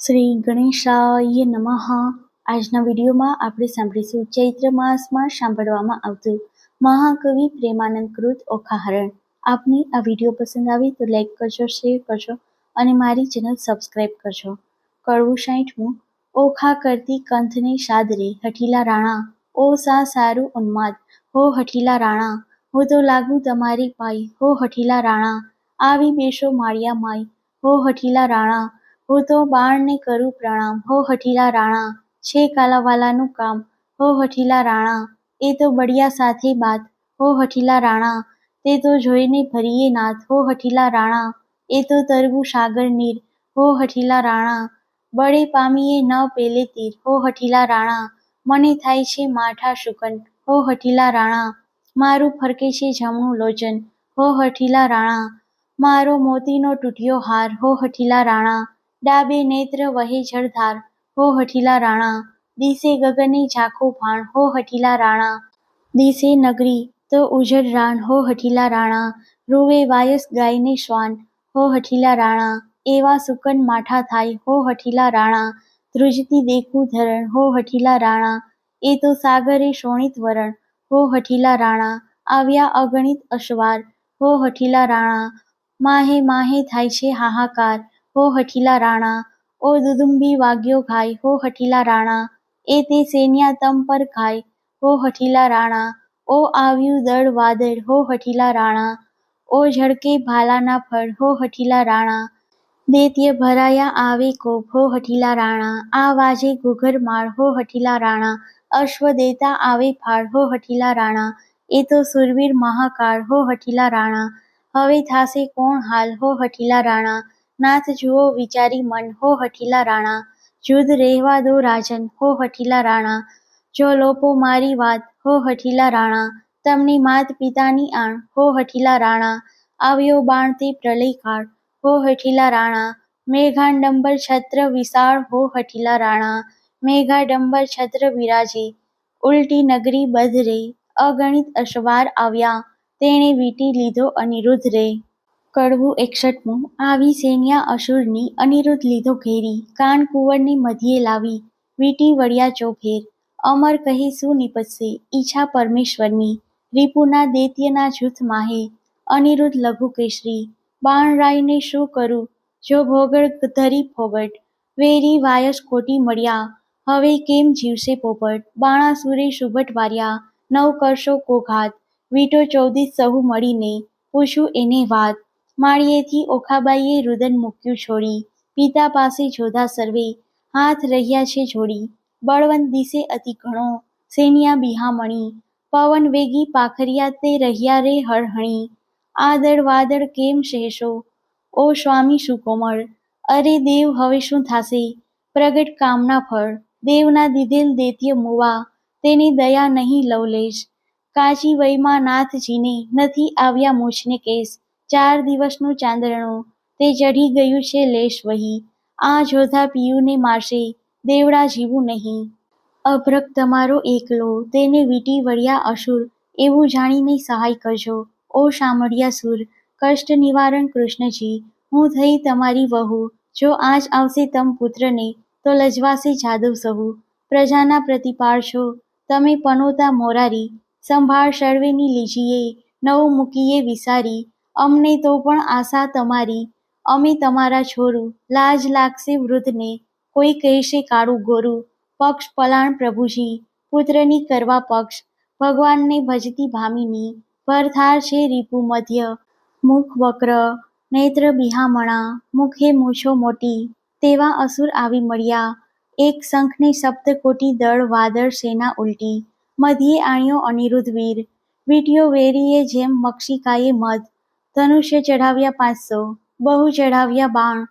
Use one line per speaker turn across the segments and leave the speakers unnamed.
શ્રી ગણેશાય નમઃ. આજના વિડીયોમાં આપણે સાંભળીશું ચૈત્ર માસમાં સાંભળવામાં આવતું મહાકવિ પ્રેમાનંદ કૃત ઓખાહરણ. આપને આ વિડીયો પસંદ આવે તો લાઈક કરજો, શેર કરજો અને મારી ચેનલ સબસ્ક્રાઈબ કરજો. કડવું 60મું. ઓખા કરતી કંથને સાદરે હઠીલા રાણા, ઓ સા સારું ઉન્માદ હો હઠીલા રાણા, હું તો લાગુ તમારી પાય હો હઠીલા રાણા, આવી બેસો માળિયા માય હો હઠીલા રાણા, હું તો બાણને કરું પ્રણામ હો હઠીલા રાણા, છે કાલાવાલાનું કામ હો હઠીલા રાણા, એ તો બળિયા સાથે બાત હો હઠીલા રાણા, તે તો જોઈને ભરીએ નાથ હો હઠીલા રાણા, એ તો તરવું સાગર નીર હો હઠીલા રાણા, બળે પામીએ ન પેલે તીર હો હઠીલા રાણા, મને થાય છે માઠા શુકન હો હઠીલા રાણા, મારું ફરકે છે જમણું લોચન હો હઠીલા રાણા, મારો મોતીનો તૂટ્યો હાર હો હઠીલા રાણા, ડાબે નેત્ર વહે જળધાર હો હઠીલા રાણા, દિશે ગગને ઝાખો ભાણ હો હઠીલા રાણા, દિશે નગરી તો ઉજળ રાણ હો હઠીલા રાણા, રૂવે વાયસ ગાયને શ્વાન હો હઠીલા રાણા, એવા સુકન માઠા થાય હો હઠીલા રાણા, ધ્રુજતી દેખું ધરણ હો હઠીલા રાણા, એ તો સાગરે શોણિત વરણ હો હઠીલા રાણા, આવ્યા અગણિત અશ્વાર હો હઠીલા રાણા, માહે માહે થાય છે હાહાકાર હો હઠીલા રાણા, ઓ દુદુંબી વાગ્યો ઘાય હો હઠીલા રાણા, એ તે સૈન્યા તમ પર ખાય હો હઠીલા રાણા, ઓ આવ્યું દળ વાદળ હો હઠીલા રાણા, ઓ ઝળકે ભાલાના ફળ હો હઠીલા રાણા, દૈત્ય ભરાયા આવે કોપ હો હઠીલા રાણા, આ વાજે ઘૂઘર માળ હો હઠીલા રાણા, અશ્વ દેતા આવે ફાળ હો હઠીલા રાણા, એ તો સુરવીર મહાકાળ હો હઠીલા રાણા, હવે થાશે કોણ હાલ હો હઠીલા રાણા, નાથ જુઓ વિચારી મન હો હઠીલા રાણા, જુદ રહેવા દો રાજન હો હઠીલા રાણા, જો લોપો મારી વાત હો હઠીલા રાણા, તમને માત પિતાની આણ હો હઠીલા રાણા, આવ્યો બાણ તે પ્રલય કાળ હો હઠીલા રાણા, મેઘાડંબર છત્ર વિશાળ હો હઠીલા રાણા, મેઘાડંબર છત્ર વિરાજે ઉલટી નગરી બધ રે, અગણિત અશ્વાર આવ્યા તેણે વીંટી લીધો અનિરુદ્ધ રે. કડવું 61મું. આવી સૈન્યા અસુરની અનિરુદ્ધ લીધો ઘેરી, કાન કુંવરને મધ્યે લાવી વીંટી વળ્યા ચોફેર, અમર કહે શું નિપજશે ઈચ્છા પરમેશ્વરની, રિપુના દૈત્યના જૂથ માહે અનિરુદ્ધ લઘુ કેસરી, બાણરાયને શું કરું જો ભોગળ ધરી ફોગટ, વેરી વાયસ ખોટી મળ્યા હવે કેમ જીવશે પોપટ, બાણાસુરે સુભટ વાર્યા નવ કરશો કો ઘાત, વીંટો 14 સહુ મળીને પૂછું એને વાત, માળિયેથી ઓખાબાઈએ રુદન મૂક્યું છોડી, પિતા પાસે જોધા સર્વે હાથ રહ્યા છે જોડી, બળવંત દિશે અતિ ઘણો સૈન્યા બિહામણી, પવન વેગી પાખરિયા તે રહ્યા રે હળહણી, આદળ વાદળ કેમ સહેશો ઓ સ્વામી સુકોમળ, અરે દેવ હવે શું થાશે પ્રગટ કામના ફળ, દેવના દીધેલ દૈત્ય મુવા તેની દયા નહીં લવલેશ, કાચી વયમાં નાથજીને નથી આવ્યા મૂછને કેસ, 4 દિવસનું ચાંદરણું તે ચઢી ગયું છે લેશ વહી, આ જોધા પિયુને મારશે દેવડા જીવું નહીં, અભ્રક તમારો એકલો તેને વીંટી વળ્યા અસુર, એવું જાણીને સહાય કરજો ઓ શામળિયા સુર, કષ્ટ નિવારણ કૃષ્ણજી હું થઈ તમારી વહુ, જો આજ આવશે તમ પુત્રને તો લજવાશે જાદવ સહુ, પ્રજાના પ્રતિપાળ છો તમે પનોતા મોરારી, સંભાળ સર્વેની લીજીએ નવું મૂકીએ વિસારી, અમને તો પણ આશા તમારી અમે તમારા છોરું, લાજ લાગશે વૃદ્ધને કોઈ કહેશે કાળું ગોરું, પક્ષ પલાણ પ્રભુજી પુત્રની કરવા પક્ષ, ભગવાનને ભજતી ભામિની, ભરથાર છે રીપુ મધ્ય, મુખ વક્ર નેત્ર બિહામણા, મુખે મૂછો મોટી, તેવા અસુર આવી મળ્યા, એક શંખને સપ્તકોટી દળ વાદળ સેના ઉલટી, મધ્યે આણ્યો અનિરુદ્ધ વીર, વીંટ્યો વેરીએ જેમ મક્ષિકાએ મધ, ધનુષ્ય ચઢાવ્યા 500 બહુ ચઢાવ્યા બાણ,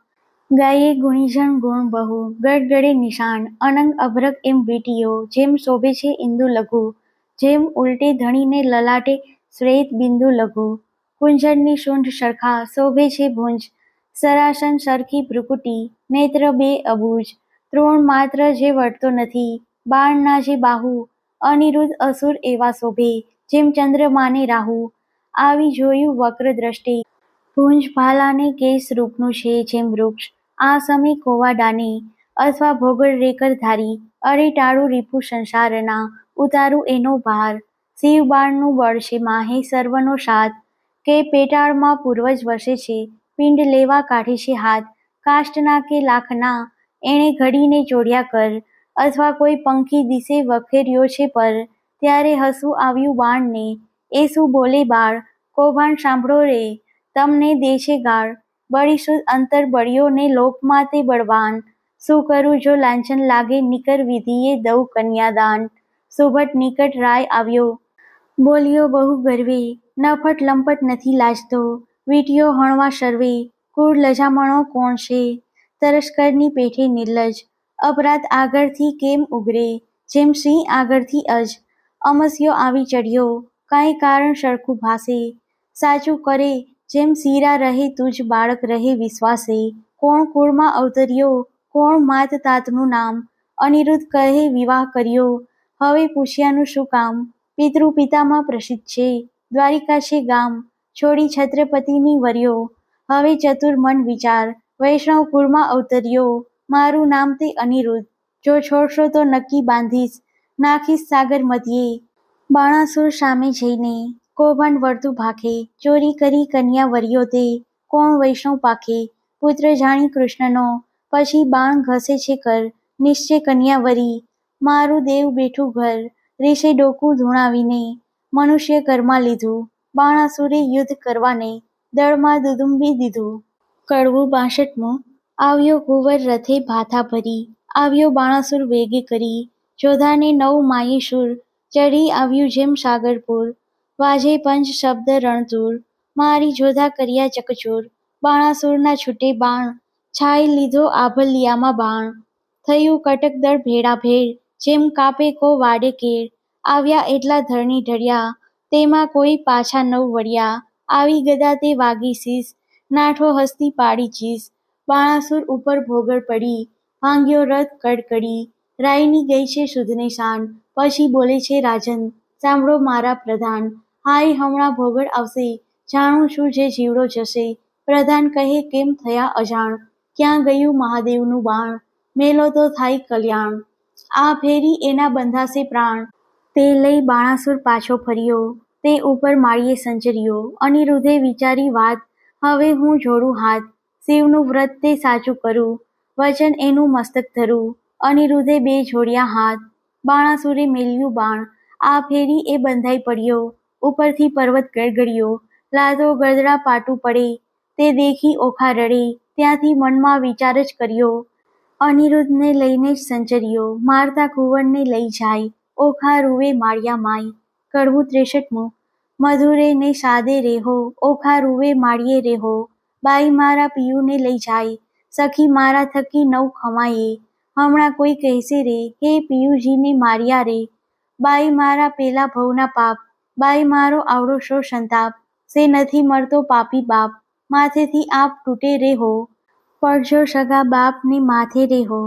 ગાયે ગુણીજન ગુણ બહુ ગડગડે નિશાન, અનંગ અભ્રક એમ વીંટીઓ જેમ શોભે છે ઇન્દુ લઘુ, જેમ ઉલટે ધણીને લલાટે શ્વેત બિંદુ લઘુ, કુંજરની સૂંઢ સરખા શોભે છે ભુંજ, સરાસન સરખી ભ્રુકુટી નેત્ર 2 અબુજ, ત્રોણ માત્ર જે વળતો નથી બાણના જે બાહુ, અનિરુદ્ધ અસુર એવા શોભે જેમ ચંદ્રમાને રાહુ, આવી જોયું વક્ર દ્રષ્ટિ ભુંજ ભાલાને કેસ રૂપનું છે જેમ વૃક્ષ, આ સમે કોવાડાને અથવા ભોગળ રેકર ધારી, અરે ટાળું રીપુ સંસારના, ઉતારું એનો ભાર. શિવ બાણનું બળ છે માહે સર્વનો સાથ, કે પેટાળમાં પૂર્વજ વસે છે, પિંડ લેવા કાઢે છે હાથ. કાષ્ટના કે લાખના એણે ઘડીને ચોર્યા કર, અથવા કોઈ પંખી દિશે વખેર્યો છે પર, ત્યારે હસવું આવ્યું બાણને, એ શું બોલે બાળ. કૌભાંડ સાંભળો રે, તમને દે છે ગાળ. બળીશુદ્ધ અંતર બળ્યો ને લોકમાં તે બળવાન, શું કરું જો લાંછન લાગે નિકર વિધિએ દઉં કન્યાદાન. સુભટ નિકટ રાય આવ્યો, બોલ્યો બહુ ગર્વે, નફટ લંપટ નથી લાજતો, વીંટીઓ હણવા સર્વે, કુળ લજામણો કોણ છે, તરસ્કરની પેઠે નિર્લજ. અપરાધ આગળથી કેમ ઉગરે, જેમ સિંહ આગળથી અજ. અમસ્યો આવી ચડ્યો, કાંઈ કારણ સરખું ભાસે, સાચું કરે જેમ શીરા રહે તુજ બાળક રહે વિશ્વાસે. કોણ કુળમાં અવતર્યો, કોણ માત તાતનું નામ, અનિરુદ્ધ કહે વિવાહ કર્યો, હવે પૂછ્યાનું શું કામ. પિતૃ પિતામાં પ્રસિદ્ધ છે, દ્વારિકા છે ગામ, છોડી છત્રપતિની વર્યો, હવે ચતુર મન વિચાર, વૈષ્ણવ કુળમાં અવતર્યો, મારું નામ તે અનિરુદ્ધ. જો છોડશો તો નક્કી બાંધીશ, નાખીશ સાગર મધ્યે. બાણાસુર સામે જઈને, કૌભાંડ વળતું ભાખે, ચોરી કરી કન્યા વર્યો તે, કોણ વૈષ્ણવ પાખે. પુત્ર જાણી કૃષ્ણનો, પછી બાણ ઘસે છે કર, નિશ્ચય કન્યા વરી. મારું દેવ બેઠું ઘર, રેશે ડોકું ધૂણાવીને, મનુષ્ય ઘરમાં લીધું, બાણાસુરે યુદ્ધ કરવાને, દળમાં દુદુંબી દીધું. કડવું 62મું. આવ્યો કુંવર રથે ભાથા ભરી, આવ્યો બાણાસુર વેગે કરી, જોધાને 9 માયે શૂર, ચઢી આવ્યું જેમ સાગરપુર. વાજે પંચ શબ્દ રણતુર, મારી જોધા કર્યા ચકચૂર. બાણાસુરના છૂટે બાણ, છાઈ લીધો આભલિયામાં બાણ. થયું કટક દળ ભેડાભેડ, જેમ કાપે કો વાડે કેળ. આવ્યા એટલા ધરણી ઢળ્યા, તેમાં કોઈ પાછા નવ વળ્યા. આવી ગદા તે વાગી શીશ, નાઠો હસ્તી પાડી ચીસ. બાણાસુર ઉપર ભોગળ પડી, ભાંગ્યો રથ કડકડી. રાયની ગઈ છે સુધને શાન, પછી બોલે છે રાજન, સાંભળો મારા પ્રધાન. હાય હમણાં ભોગળ આવશે, જાણું છું જે જીવડો જશે. પ્રધાન કહે કેમ થયા અજાણ, ક્યાં ગયું મહાદેવનું બાણ. મેલો તો થાય કલ્યાણ, આ ફેરી એના બંધાશે પ્રાણ. તે લઈ બાણાસુર પાછો ફર્યો, તે ઉપર માળીએ સંચર્યો. અનિરુદ્ધે વિચારી વાત, હવે હું જોડું હાથ, શિવનું વ્રત તે સાચું કરું, વચન એનું મસ્તક ધરું. અનિરુદ્ધે બે જોડ્યા હાથ, બાણાસુરે મેલ્યું બાણ. આ ફેરી એ બંધાઈ પડ્યો, ઉપરથી પર્વત ગડગડ્યો. લાદો ગળદડા પાટું પડે, તે દેખી ઓખા રડે. ત્યાંથી મનમાં વિચાર જ કર્યો, અનિરુદ્ધને લઈને જ સંચર્યો. મારતા કુંવરને લઈ જાય, ઓખા રૂવે માળિયા માય. કડવું 63મું. મધુરે ને સાદે રેહો, ઓખા રૂવે માળીએ રેહો. બાઈ મારા પિયુને લઈ જાય, સખી મારા થકી 9 ખમાયે. હમણાં કોઈ કહેશે રે, હે પિયુજીને માર્યા રે. બાઈ મારા પેલા ભવના પાપ, બાઈ મારો આવડો શો સંતાપ. સે નથી મરતો પાપી બાપ, માથેથી આપ તૂટે રેહો. પડજો સગા બાપ ને માથે રેહો.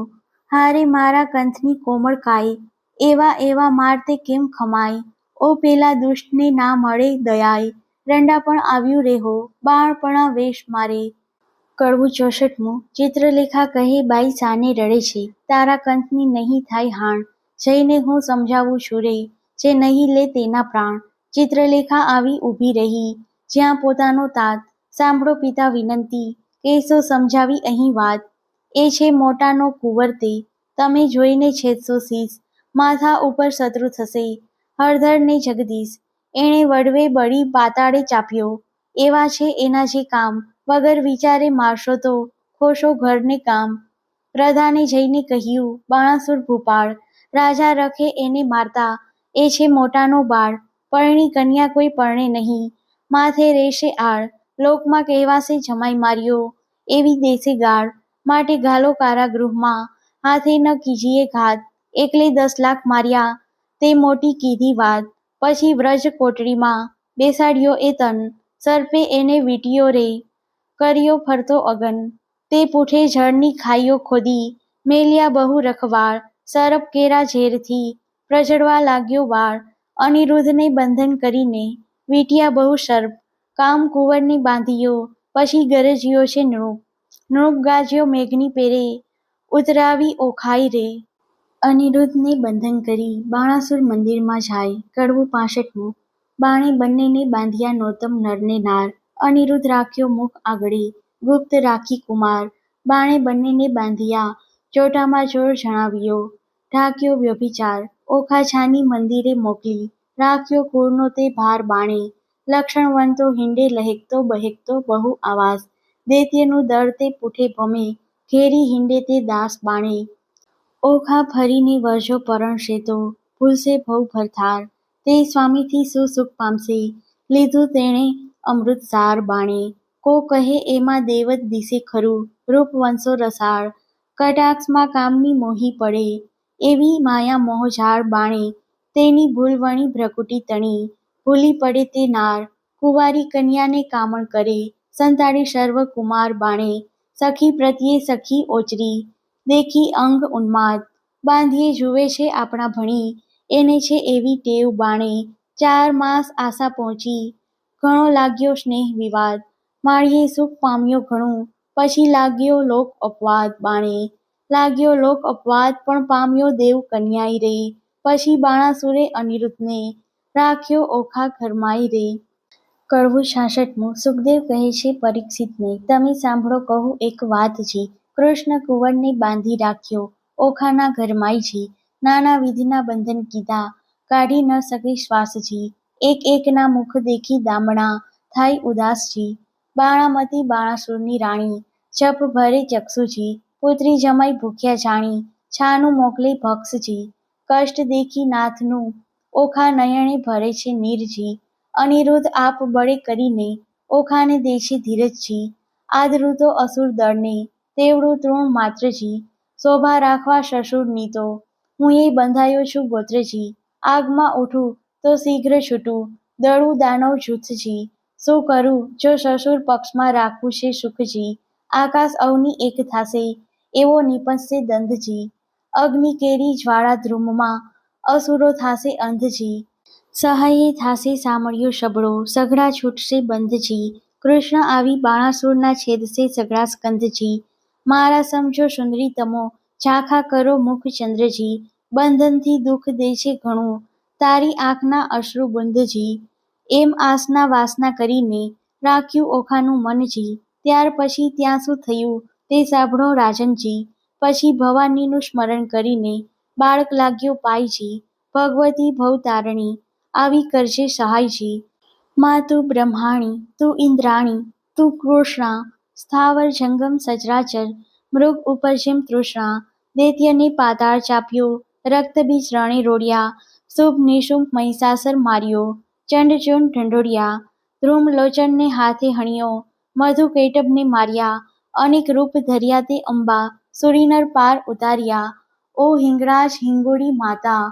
હારે મારા કંથની કોમળ કાય, એવા એવા માર તે કેમ ખમાય. ઓ પેલા દુષ્ટને ના મળે દયાય, રંડા પણ આવ્યું રેહો, બાળપણા વેશ મારે. કડવું 64મું. ચિત્રલેખા કહે બાઈ સાને રડે છે, તારા કંથની નહીં થાય હાણ. જઈને હું સમજાવું છું રે, જે નહીં લે તેના પ્રાણ. ચિત્રલેખા આવી ઊભી રહી, જ્યાં પોતાનો તાત. સાંભળો પિતા વિનંતી, કહેશો સમજાવી અહીં વાત. એ છે મોટાનો કુંવર તે, તમે જોઈને છેદશો શીશ. માથા ઉપર શત્રુ થશે, હળધર ને જગદીશ. એણે વડવે બળી પાતાળે ચાપ્યો, એવા છે એના જે કામ. વગર વિચારે મારશો તો, ખોશો ઘરને કામ. પ્રધાને જઈને કહ્યું, બાણાસુર ભૂપાળ, રાજા રખે એને મારતા, એ છે મોટાનો બાળ. પરણી કન્યા કોઈ પરણે નહીં, માથે રહેશે આળ. લોકમાં કહેવાશે જમાઈ માર્યો, એવી દેશે ગાળ. માટે ઘાલો કારાગૃહમાં, હાથે ન કીજીએ ઘાત. એકલે 10 લાખ માર્યા, તે મોટી કીધી વાત. પછી વ્રજ કોટડીમાં બેસાડ્યો એ તન, સર્પે એને વીંટ્યો રે, કર્યો ફરતો અગન. તે પૂઠે જળની ખાઈઓ ખોદી, મેલ્યા બહુ રખવાળ. સર્પ કેરા ઝેરથી, પ્રજળવા લાગ્યો વાળ. અનિરુદ્ધને બંધન કરીને, વીંટ્યા બહુ સર્પ. કામ કુંવરને બાંધ્યો, પછી ગરજ્યો છે નૃપ. નૃપ ગાજ્યો મેઘની પેરે, ઉતરાવી ઓખાઈ રે. અનિરુદ્ધને બંધન કરી બાણાસુર મંદિરમાં જાય. કડવું 65મું. બાણે બંનેને બાંધ્યા નોતમ નરને નાર. અનિરુદ્ધ રાખ્યો મુખ આગળે, ગુપ્ત રાખી કુમાર. બાણે બંનેને બાંધ્યા, ચોટામાં ચોર જણાવ્યો. ઢાંક્યો વ્યભિચાર, ઓખા છાની મંદિરે મોકલી. રાખ્યો કુળનો તે ભાર બાણે. લક્ષણવંતો હિંડે લહેકતો બહેકતો બહુ આવાસ. દૈત્યનું દળ તે પૂઠે ભમે, ઘેરી હિંડે તે દાસ બાણે. ઓખા ફરીને વરજો પરણશે તો, ભૂલશે ભવ ભરથાર. તે સ્વામીથી શું સુખ પામશે, લીધું તેણે અમૃતસાર બાણે. કો કહે એમાં દેવત દિશે ખરું, રૂપ વંશો રસાળ. કટાક્ષમાં કામની મોહી પડે, એવી માયા મોહજાળ બાણે. તેની ભૂલ વણી ભ્રકુટી તણી, ભૂલી પડે તે નાર. કુંવારી કન્યાને કામણ કરે, સંતાડી સર્વ કુમાર બાણે. સખી પ્રત્યે સખી ઓચરી, દેખી અંગ ઉન્માદ. બાંધીએ જુએ છે આપણા ભણી, એને છે એવી ટેવ બાણે. 4 માસ આશા પહોંચી, ઘણો લાગ્યો સ્નેહ વિવાદ. માળીએ સુખ પામ્યો ઘણું, પછી લાગ્યો લોક અપવાદ બાણે. લાગ્યો લોક અપવાદ પણ પામ્યો દેવ કન્યાય રે. પછી બાણાસુરે અનિરુદ્ધને રાખ્યો ઓખા ઘરમાય રે. કડવું 66મું. સુખદેવ કહે છે પરીક્ષિતને, તમે સાંભળો કહું એક વાતજી. કૃષ્ણ કુંવરને બાંધી રાખ્યો ઓખાના ઘરમાયજી. નાના વિધના બંધન કીધા, કાઢી ન શકે શ્વાસજી. એક એકના મુખ દેખી દામણા થાય ઉદાસજી. બાણામતી બાણાસુરની રાણી, જપ ભરે ચક્ષુજી. પુત્રી જમાઈ ભૂખ્યા જાણી, છાનું મોકલે ભક્ષજી. કષ્ટ દેખી નાથનું, ઓખા નયણે ભરે છે નીરજી. અનિરુદ્ધ આપ બળે કરીને, ઓખાને દે છે ધીરજજી. આદરું તો અસુર દળને, તેવડું તૃણ માત્રજી. શોભા રાખવા સસુરની તો, હું એ બંધાયો છું ગોત્રજી. આગમાં ઉઠું તો શીઘ્ર છૂટું, દળું દાનવ જૂથજી. શું કરું જો સસુર પક્ષમાં રાખવું છે સુખજી. આકાશ અવની એક થાશે, એવો નિપજશે દંધજી. અગ્નિ કેરી જ્વાળા ધ્રુમમાં, અસુરો થાશે અંધજી. સહાયે થાશે સામળિયો સબળો, સઘળા છૂટશે બંધજી. કૃષ્ણ આવી બાણાસુરના છેદશે સઘળા સ્કંધજી. મારા સમજો સુંદરી તમો, ઝાંખા કરો મુખ ચંદ્રજી. બંધનથી દુઃખ દે છે ઘણું, તારી આંખના અશ્રુ બુંદજી. એમ આસના વાસના કરીને, રાખ્યું ઓખાનું મનજી. ત્યાર પછી ત્યાં શું થયું, તે સાંભળો રાજનજી. પછી ભવાનીનું સ્મરણ કરીને, બાળક લાગ્યો પાયજી. ભગવતી ભવતારણી, આવી કરજે સહાયજી. મા તું બ્રહ્માણી, તું ઇન્દ્રાણી, તું કૃષ્ણા. સ્થાવર જંગમ સચરાચર, મૃગ ઉપર જેમ તૃષ્ણા. દૈત્યને પાતાળ ચાપ્યો, રક્તબીજ રણે રોડ્યા. શુભ નિશુંભ મહિષાસર માર્યો, ચંડચૂડ ઢંઢોળ્યા. ધ્રુમલોચનને હાથે હણ્યો, મધુકૈટભને માર્યા. અનેક રૂપ ધર્યા તે અંબા, સુરીનર પાર ઉતાર્યા. ઓ હિંગળાજ હિંગોળી માતા,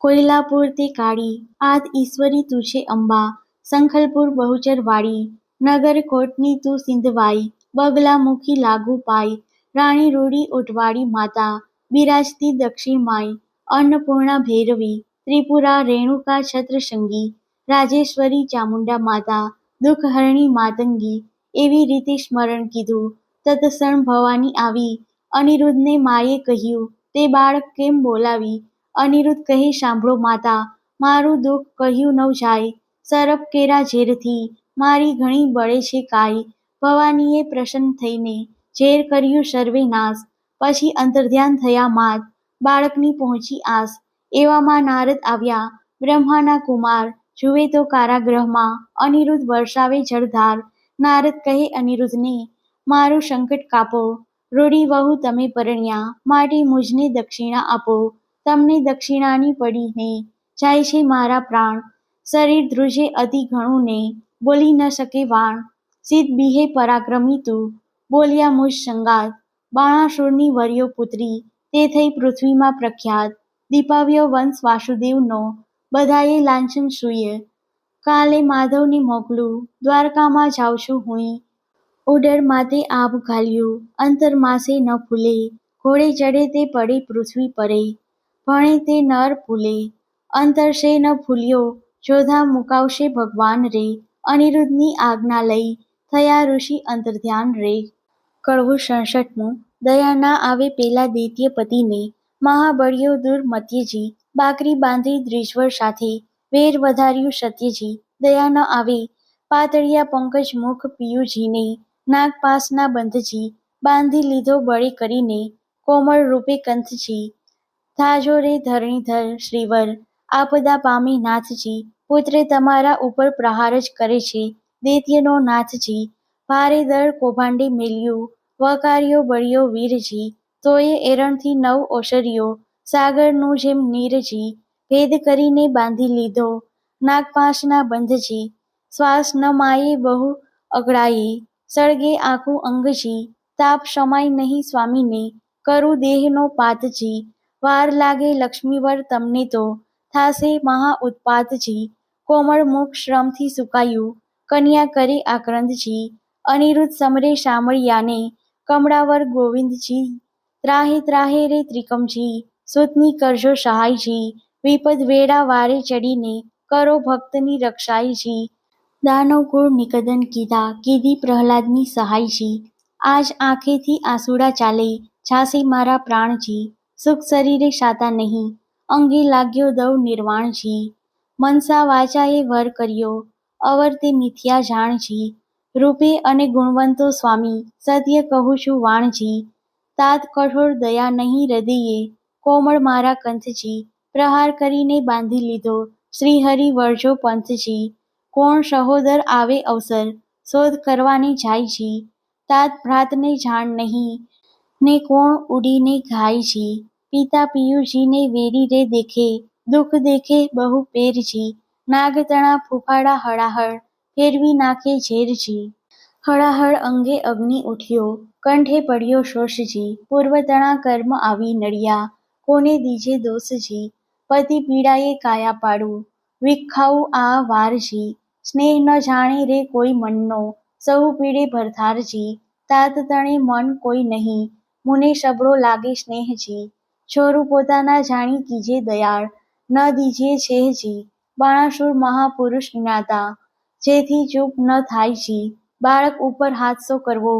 કોયલાપુર તે કાળી. આદ ઈશ્વરી તું છે અંબા, સંખલપુર બહુચર વાળી. નગર કોટની તું સિંધવાઈ, બગલામુખી લાગુ પાય. રાણી રૂડી ઉટવાળી માતા, બિરાજતી દક્ષિણમાય. અન્નપૂર્ણા ભૈરવી, ત્રિપુરા રેણુકા છત્રસંગી. રાજેશ્વરી ચામુંડા માતા, દુઃખહરણી માતંગી. એવી રીતે સ્મરણ કીધું, તત્ક્ષણ ભવાની આવી. અનિરુદ્ધને માએ કહ્યું, તે બાળક કેમ બોલાવી. અનિરુદ્ધ કહે સાંભળો માતા, મારું દુઃખ કહ્યું ન જાય. સરપ કેરા ઝેરથી, મારી ઘણી બળે છે કાય. ભવાનીએ પ્રસન્ન થઈને, ઝેર કર્યું સર્વે નાશ. પછી અંતર્ધ્યાન થયા માત, બાળકની પહોંચી આસ. એવામાં નારદ આવ્યા, બ્રહ્માના કુમાર. જુએ તો કારાગૃહમાં, અનિરુદ્ધ વરસાવે જળધાર. નારદ કહે અનિરુદ્ધને, મારું સંકટ કાપો. રૂડી વહુ તમે પરણ્યા, માટે મુજને દક્ષિણા આપો. તમને દક્ષિણાની પડીને, જાય છે મારા પ્રાણ. શરીર ધ્રુજે અતિ ઘણું ને, બોલી ન શકે વાણ. સિદ્ધ બીહે પરાક્રમી તું, બોલ્યા મુજ સંગાત. બાણાસુરની વર્યો પુત્રી, તે થઈ પૃથ્વીમાં પ્રખ્યાત. દીપાવ્યો વંશ વાસુદેવનો, બધાએ લાંછન સૂય. કાલે માધવને મોકલું, દ્વારકામાં જાઉં છું હુંય. ઉડર માતે આભ ઘાલ્યું, અંતર માસે ન ફૂલે. ઘોડે ચડે તે પડે પૃથ્વી પરે, ભણે તે નર ફૂલે. અંતર સે ન ફૂલ્યો, જોધા મુકાવશે ભગવાન રે. અનિરુદ્ધની આજ્ઞા લઈ, થયા ઋષિ અંતર્ધ્યાન રે. કડવું 67મું. દયા ના આવે પેલા દૈત્ય પતિને, મહાબળ્યો દુર્મત્યજી, બાકરી બાંધી દ્રિજવર સાથે, વેર વધાર્યું સત્યજી, દયા ન આવે પાતળિયા પંકજ મુખ પિયુજીને, નાગપાસના બંધજી, બાંધી લીધો બળે કરીને, કોમળ રૂપે કંથજી, થાજો રે ધરણીધર શ્રીવર, આપદા પામી નાથજી, પુત્રે તમારા ઉપર પ્રહાર જ કરે છે, દૈત્યનો નાથજી, ભારે દળ કૌભાંડે મેલ્યું, વકાર્યો બળ્યો વીરજી, તોયે એરણથી નવ ઓસર્યો, સાગરનું જેમ નીરજી, ભેદ કરીને બાંધી લીધો, નાગપાશના બંધજી, શ્વાસ ન માયે બહુ અકળાયે, સળગે આખું અંગજી, તાપ સમાય નહીં સ્વામીને, કરું દેહનો પાતજી, વાર લાગે લક્ષ્મીવર તમને તો, થાશે મહા ઉત્પાતજી, કોમળ મુખ શ્રમથી સુકાયું, કન્યા કરે આક્રંદજી, અનિરુદ્ધ સમરે શામળિયાને, કમળાવર ગોવિંદજી, ત્રાહે ત્રાહે રે ત્રિકમજી, સુતની કરજો સહાયજી, વિપદ વેળા વારે ચડીને, કરો ભક્તની રક્ષાયજી, દાનવ કુળ નિકંદન કીધા, કીધી પ્રહલાદની સહાયજી, આજ આંખેથી આંસુડા ચાલે, જાશે મારા પ્રાણજી, સુખ શરીરે શાતા નહીં, અંગે લાગ્યો દવ નિર્વાણજી, મનસા વાચાએ વર કર્યો, અવર તે મિથ્યા જાણજી, રૂપે અને ગુણવંતો સ્વામી, સત્ય કહું છું વાણજી, તાત કઠોર દયા નહીં હૃદયે, કોમળ મારા કંથજી, પ્રહાર કરીને બાંધી લીધો, શ્રીહરિ વરજો પંથજી, કોણ સહોદર આવે અવસર, શોધ કરવાને જાયજી, તાત ભ્રાતને જાણ નહીં, ને કોણ ઉડીને ઘાયજી, પિતા પિયુજીને વેરી રે દેખે, દુઃખ દેખે બહુ પેરજી, નાગતણા ફૂફાડા હળાહળ, ફેરવી નાખે ઝેરજી, હળાહળ અંગે અગ્નિ ઉઠ્યો, કંઠે પડ્યો શોષજી, પૂર્વતણા કર્મ આવી નડ્યા, કોને દીજે દોષજી, પતિ પીડાએ કાયા પાડું, વિખાવું આ વારજી, સ્નેહ ન જાણે રે કોઈ મનનો, સહુ પીડે ભરથારજી, તાત તણે મન કોઈ નહીં, મુને સબળો લાગે સ્નેહજી, છોરું પોતાના જાણી કીજે દયાળ, ન દીજે છેહજી, બાણાસુર મહાપુરુષ જ્ઞાતા, જેથી ચૂપ ન થાયજી, બાળક ઉપર હાથ સો કરવો,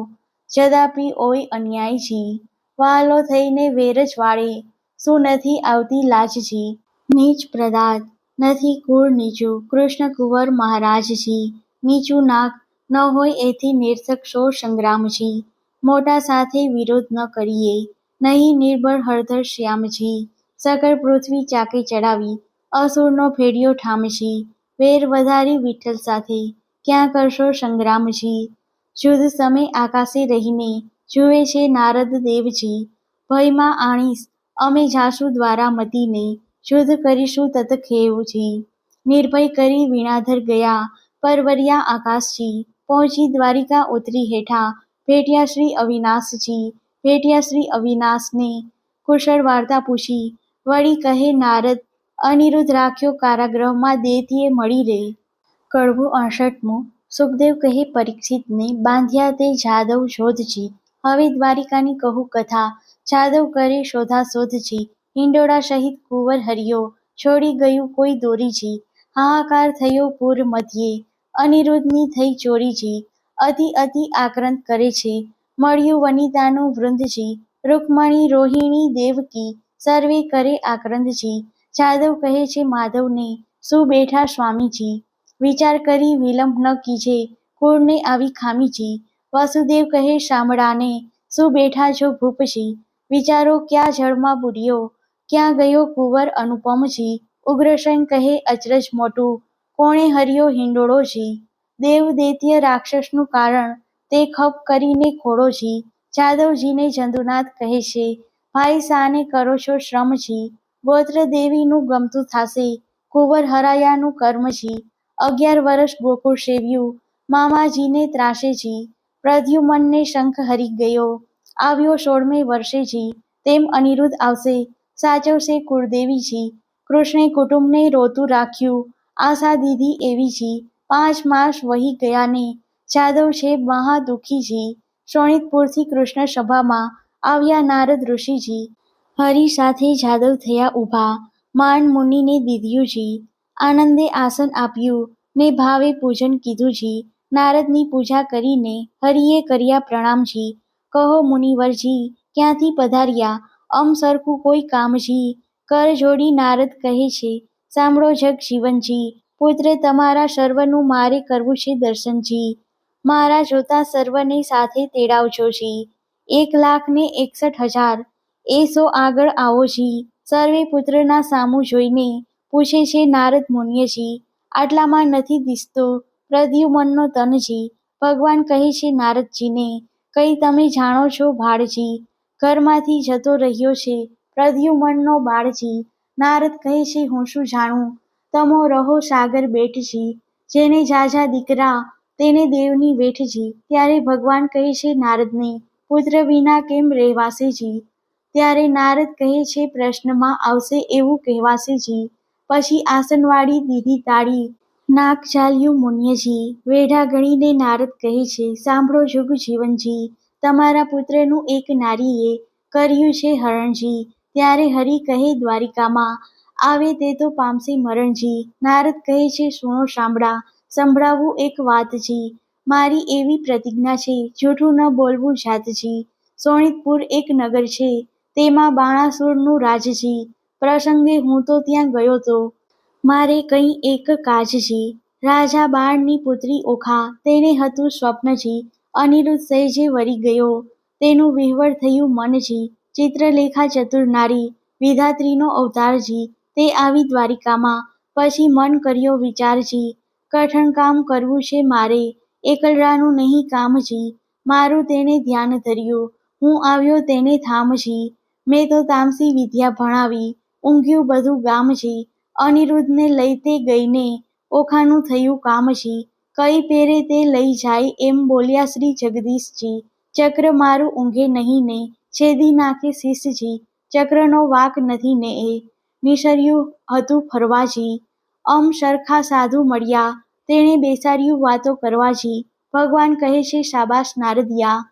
જદાપી ઓય અન્યાયજી, વહાલો થઈને વેર જ વાળે, શું નથી આવતી લાજજી, નીચ પ્રદાત નથી કુળ નીચું, કૃષ્ણ કુંવર મહારાજજી, નીચું નાક ન હોય એથી નિરથક શો સંગ્રામજી, મોટા સાથે વિરોધ ન કરીએ, નહીં નિર્બળ હળધર શ્યામજી, સકળ પૃથ્વી ચાકે ચડાવી, અસુરનો ફેડ્યો ઠામજી, વેર વધારી વિઠ્ઠલ સાથે, ક્યાં કરશો સંગ્રામજી, જુદ સમે આકાશે રહીને, જુએ છે નારદ દેવજી, ભયમાં આણીશ અમે જાસુ દ્વારા મતીને, શુદ્ધ કરીશું તતખેવજી, નિર્ભય કરી વીણાધર ગયા, પરવર્યા આકાશજી, પહોંચી દ્વારિકા ઉતરી હેઠા, ભેટ્યા શ્રી અવિનાશજી, ભેટ્યા શ્રી અવિનાશને, કુશળ વાર્તા પૂછી, વળી કહે નારદ, અનિરુદ્ધ રાખ્યો કારાગૃહમાં દૈત્યે મળી રે, કડવું 68મું, સુખદેવ કહે પરીક્ષિતને, બાંધ્યા તે જાદવ જોધજી, હવે દ્વારિકાની કહું કથા, જાદવ કરે શોધાશોધજી, હિંડોળા સહિત કુંવર હર્યો, છોડી ગયું કોઈ દોરીજી, હાહાકાર થયો પૂર મધ્યે, અનિરુદ્ધની થઈ ચોરીજી, અતિ અતિ આક્રંદ કરે છે, મળ્યું વનિતાનું વૃંદજી, રૂકમણી રોહિણી દેવકી, સર્વે કરે આક્રંદજી, જાદવ કહે છે માધવને, શું બેઠા સ્વામીજી, વિચાર કરી વિલંબ ન કીજે, કુળને આવી ખામીજી, વસુદેવ કહે શામળાને, શું બેઠા છો ભૂપજી, વિચારો ક્યાં જળમાં બુડ્યો, ક્યાં ગયો કુંવર અનુપમજી, ઉગ્રસેન કહે અચરજ મોટું, કોણે હર્યો હિંડોળોજી, દેવ દૈત્ય રાક્ષસનું કારણ, તે ખપ કરીને ખોળોજી, જાદવજીને જંતુનાથ કહે છે, ભાઈ સાને કરો છો શ્રમજી, ગોત્ર દેવીનું ગમતું થાશે, કુંવર હરાયાનું કર્મજી, 11 વર્ષ ગોકુળ સેવ્યું, મામાજીને ત્રાસેજી, પ્રદ્યુમનને શંખ હરી ગયો, આવ્યો 16મે વર્ષેજી, તેમ અનિરુદ્ધ આવશે, સાચવશે કુળદેવીજી, કૃષ્ણે કુટુંબને રોતું રાખ્યું, આશા દીધી એવીજી, 5 માસ વહી ગયાને, જાદવ છે મહા દુઃખીજી, શોણિતપુરથી કૃષ્ણ સભામાં આવ્યા નારદ ઋષિજી, હરિ સાથે જાદવ થયા ઊભા, માન મુનિને દીધ્યુંજી, આનંદે આસન આપ્યું, ને ભાવે પૂજન કીધુંજી, નારદની પૂજા કરીને હરિએ કર્યા પ્રણામજી, કહો મુનિવરજી, ક્યાંથી પધાર્યા? સરખું કોઈ કામજી? કર જોડી નારદ કહે છે, સાંભળો જગ જીવનજી, પુત્ર તમારા સર્વનું મારે કરવું છે દર્શનજી. મારા જોતા સર્વને સાથે તેડાવજોજી. 1,61,000 એસો આગળ આવોજી. સર્વે પુત્રના સામું જોઈને પૂછે છે નારદ મુનિયજી, આટલામાં નથી દિસતો પ્રદ્યુમનનો તનજી. ભગવાન કહે છે નારદજીને, કઈ તમે જાણો છો ભાળજી? ઘરમાંથી જતો રહ્યો છે પ્રદ્યુમનનો બાળજી. નારદ કહે છે હું શું જાણું, તમો રહો સાગર બેટજી. જેને જાજા દીકરા તેને દેવની વેઠજી. ત્યારે ભગવાન કહે છે નારદને, પુત્ર વિના કેમ રહેવાસેજી? ત્યારે નારદ કહે છે પ્રશ્નમાં આવશે એવું કહેવાસેજી. પછી આસનવાળી દીધી તાળી, નાક ચાલ્યું મુનિયજી. વેઢા ગણીને નારદ કહે છે, સાંભળો જુગ જીવનજી, તમારા પુત્રનું એક નારીએ કર્યું છે હરણજી. ત્યારે હરિ કહે દ્વારિકામાં આવે તે તો પામશે મરણજી. નારદ કહે છે સુણો સંભળાવું એક વાતજી. મારી એવી પ્રતિજ્ઞા છે જૂઠું ન બોલવું જાતજી. શોણિતપુર એક નગર છે તેમાં બાણાસુરનું રાજજી. પ્રસંગે હું તો ત્યાં ગયો તો મારે કંઈ એક કાજજી. રાજા બાણની પુત્રી ઓખા તેને હતું સ્વપ્નજી. અનિરુદ્ધ સહેજે વરી ગયો તેનું વિહવળ થયું મનજી. ચિત્રલેખા ચતુર નારી વિધાત્રીનો અવતારજી. તે આવી દ્વારિકામાં પછી મન કર્યો વિચારજી. કઠણ કામ કરવું છે મારે એકલરાનું નહીં કામજી. મારું તેને ધ્યાન ધર્યું હું આવ્યો તેને થામજી. મેં તો તામસી વિદ્યા ભણાવી ઊંઘ્યું બધું ગામજી. અનિરુદ્ધને લઈ તે ગઈને ઓખાનું થયું કામજી. કઈ પેરે તે લઈ જાય એમ બોલ્યા શ્રી જગદીશજી. ચક્ર મારું ઊંઘે નહીં ને છેદી નાખે શીશજી. ચક્રનો વાક નથી ને એ નિસર્યું હતું ફરવાજી. સરખા સાધુ મળ્યા તેણે બેસાડ્યું વાતો કરવાજી. ભગવાન કહે છે શાબાશ નારદિયા,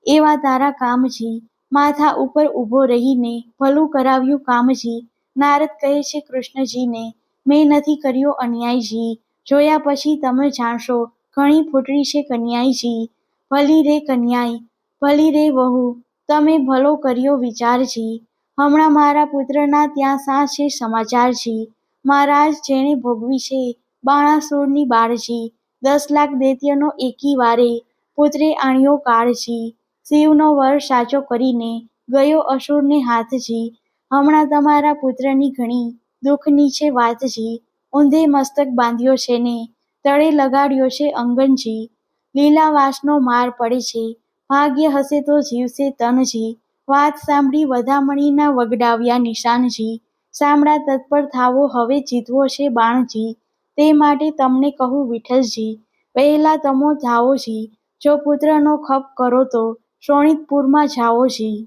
એવા તારા કામજી. માથા ઉપર ઊભો રહીને ભલું કરાવ્યું કામજી. નારદ કહે છે કૃષ્ણજીને, મેં નથી કર્યો અન્યાયજી. જોયા પછી તમે જાણશો ઘણી ફૂટડી છે કન્યાઈજી. ભલી રે કન્યાઈ ભલી રે વહુ, તમે ભલો કર્યો વિચારજી. હમણાં મારા પુત્રના ત્યાં શા છે સમાચારજી. મહારાજ જેણે ભોગવી છે બાણાસુરની બાળજી. 10 લાખ દૈત્યનો એકી વારે પુત્રે આણ્યો કાળજી. શિવનો વર સાચો કરીને ગયો અસુરને હાથજી. હમણાં તમારા પુત્રની ઘણી દુઃખની છે વાતજી. ઊંધે મસ્તક બાંધ્યો છે ને તળે લગાડ્યો છે અંગનજી. લીલાવાસનો માર પડે છે ભાગ્ય હશે તો જીવશે તનજી. વાત સાંભળી વધામણીના વગડાવ્યા નિશાનજી. સાંભળા તત્પર થાવો હવે જીતવો છે બાણજી. તે માટે તમને કહું વિઠ્ઠલજી, પહેલા તમો ધાવોજી. જો પુત્રનો ખપ કરો તો શોણિતપુરમાં જાઓજી.